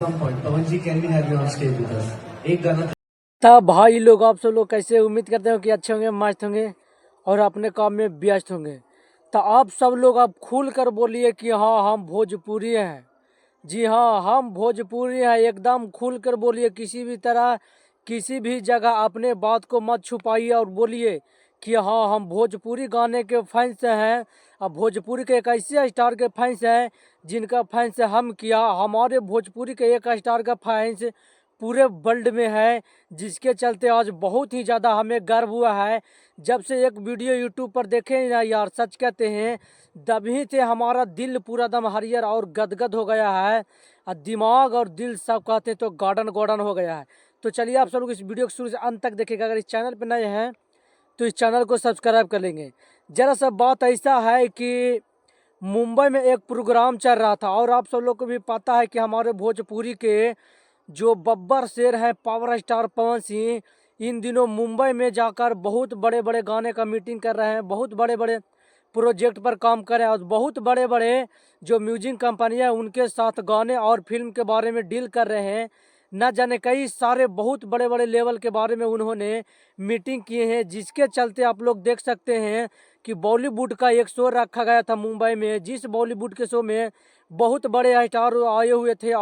some point. Pawan ji, can we have you on stage with us? एक गाना तब भाई लोग आप सब लोग कैसे उम्मीद करते हो कि अच्छे होंगे, मस्त होंगे और अपने काम में व्यस्त होंगे। तो आप सब लोग अब खुल कर बोलिए कि हाँ हम भोजपुरी हैं। जी हाँ, हम भोजपुरी हैं। एकदम खुल कर बोलिए, किसी भी तरह किसी भी जगह अपने बात को मत छुपाइए और बोलिए कि हाँ हम भोजपुरी गाने के फैंस हैं। अब भोजपुरी के एक ऐसे स्टार के फैंस हैं जिनका फैंस हम किया, हमारे भोजपुरी के एक स्टार का फैंस पूरे वर्ल्ड में है, जिसके चलते आज बहुत ही ज़्यादा हमें गर्व हुआ है। जब से एक वीडियो यूट्यूब पर देखे ना यार, सच कहते हैं तभी से हमारा दिल पूरा दम हरियर और गदगद हो गया है और दिमाग और दिल सब कहते हैं तो गार्डन गार्डन हो गया है। तो चलिए आप सब लोग इस वीडियो को शुरू से अंत तक देखिएगा। अगर इस चैनल पर नए हैं तो इस चैनल को सब्सक्राइब कर लेंगे। जरा सा बात ऐसा है कि मुंबई में एक प्रोग्राम चल रहा था और आप सब लोग को भी पता है कि हमारे भोजपुरी के जो बब्बर शेर हैं पावर स्टार पवन सिंह, इन दिनों मुंबई में जाकर बहुत बड़े बड़े गाने का मीटिंग कर रहे हैं, बहुत बड़े बड़े प्रोजेक्ट पर काम कर रहे हैं और बहुत बड़े बड़े जो म्यूजिक कंपनियां हैं उनके साथ गाने और फिल्म के बारे में डील कर रहे हैं। न जाने कई सारे बहुत बड़े बड़े लेवल के बारे में उन्होंने मीटिंग किए हैं, जिसके चलते आप लोग देख सकते हैं कि बॉलीवुड का एक शो रखा गया था मुंबई में, जिस बॉलीवुड के शो में बहुत बड़े स्टार आए हुए थे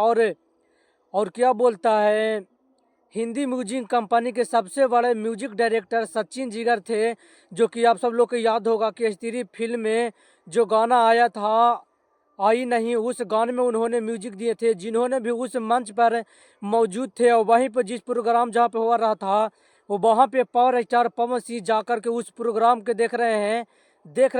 और क्या बोलता है, हिंदी म्यूजिक कंपनी के सबसे बड़े म्यूजिक डायरेक्टर सचिन जिगर थे, जो कि आप सब लोग को याद होगा कि स्त्री फिल्म में जो गाना आया था आई नहीं, उस गाने में उन्होंने म्यूजिक दिए थे। जिन्होंने भी उस मंच पर मौजूद थे और वहीं पर जिस प्रोग्राम जहाँ पे हो रहा था वो वहाँ पे पावर स्टार पवन सिंह जाकर के उस प्रोग्राम के देख रहे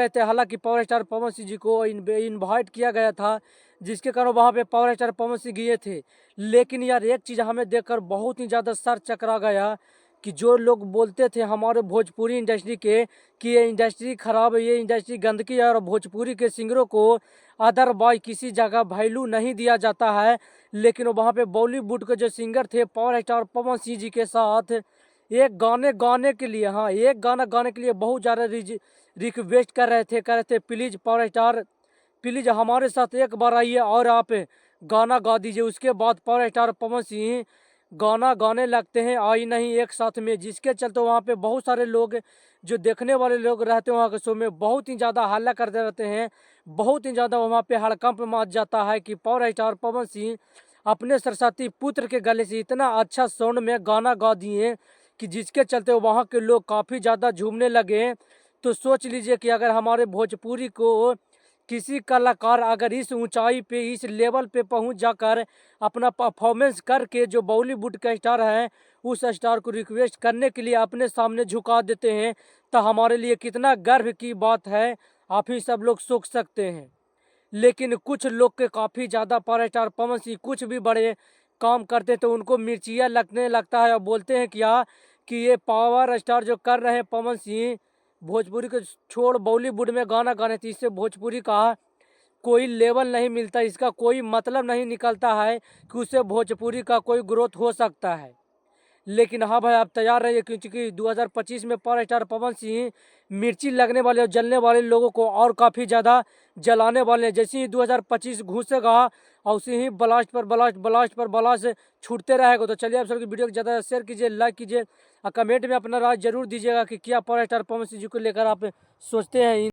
थे। हालांकि पावर स्टार पवन सिंह जी को इनवाइट किया गया था, जिसके कारण वहाँ पे पावर स्टार पवन सिंह गए थे। लेकिन यार एक चीज़ हमें देखकर बहुत ही ज़्यादा सर चकरा गया कि जो लोग बोलते थे हमारे भोजपुरी इंडस्ट्री के कि ये इंडस्ट्री ख़राब है, ये इंडस्ट्री गंदगी है और भोजपुरी के सिंगरों को अदर बाय किसी जगह वैल्यू नहीं दिया जाता है, लेकिन वहाँ पे बॉलीवुड के जो सिंगर थे पावर स्टार पवन सिंह जी के साथ एक गाने गाने के लिए, हाँ एक गाना गाने के लिए बहुत ज़्यादा रिक्वेस्ट कर रहे थे प्लीज़ पावर स्टार, प्लीज़ हमारे साथ एक बार आइए और आप गाना गा दीजिए। उसके बाद पावर स्टार पवन सिंह गाना गाने लगते हैं आई नहीं एक साथ में, जिसके चलते वहाँ पे बहुत सारे लोग जो देखने वाले लोग रहते हैं वहाँ के शो में बहुत ही ज़्यादा हल्ला करते रहते हैं। बहुत ही ज़्यादा वहाँ पे हड़कंप मच जाता है कि पावर स्टार पवन सिंह अपने सरस्वती पुत्र के गले से इतना अच्छा साउंड में गाना गा दिए कि जिसके चलते वहाँ के लोग काफ़ी ज़्यादा झूमने लगे। तो सोच लीजिए कि अगर हमारे भोजपुरी को किसी कलाकार अगर इस ऊंचाई पे इस लेवल पे पहुंच जाकर अपना परफॉर्मेंस करके जो बॉलीवुड का स्टार है उस स्टार को रिक्वेस्ट करने के लिए अपने सामने झुका देते हैं, तो हमारे लिए कितना गर्व की बात है आप ही सब लोग सोच सकते हैं। लेकिन कुछ लोग के काफ़ी ज़्यादा पावर स्टार पवन सिंह कुछ भी बड़े काम करते तो उनको मिर्चियाँ लगने लगता है और बोलते हैं क्या कि ये पावर स्टार जो कर रहे हैं पवन सिंह भोजपुरी को छोड़ बॉलीवुड में गाना गाने थे, इससे भोजपुरी का कोई लेवल नहीं मिलता, इसका कोई मतलब नहीं निकलता है कि उससे भोजपुरी का कोई ग्रोथ हो सकता है। लेकिन हाँ भाई आप तैयार रहिए क्योंकि 2025 में पावर स्टार पवन सिंह मिर्ची लगने वाले और जलने वाले लोगों को और काफ़ी ज़्यादा जलाने वाले हैं। जैसे ही 2025 घुसेगा और उसी ही ब्लास्ट छूटते रहेगा। तो चलिए आप सबकी वीडियो को ज़्यादा शेयर कीजिए, लाइक कीजिए और कमेंट में अपना राय जरूर दीजिएगा कि क्या पावर स्टार पवन सिंह जी को लेकर आप सोचते हैं।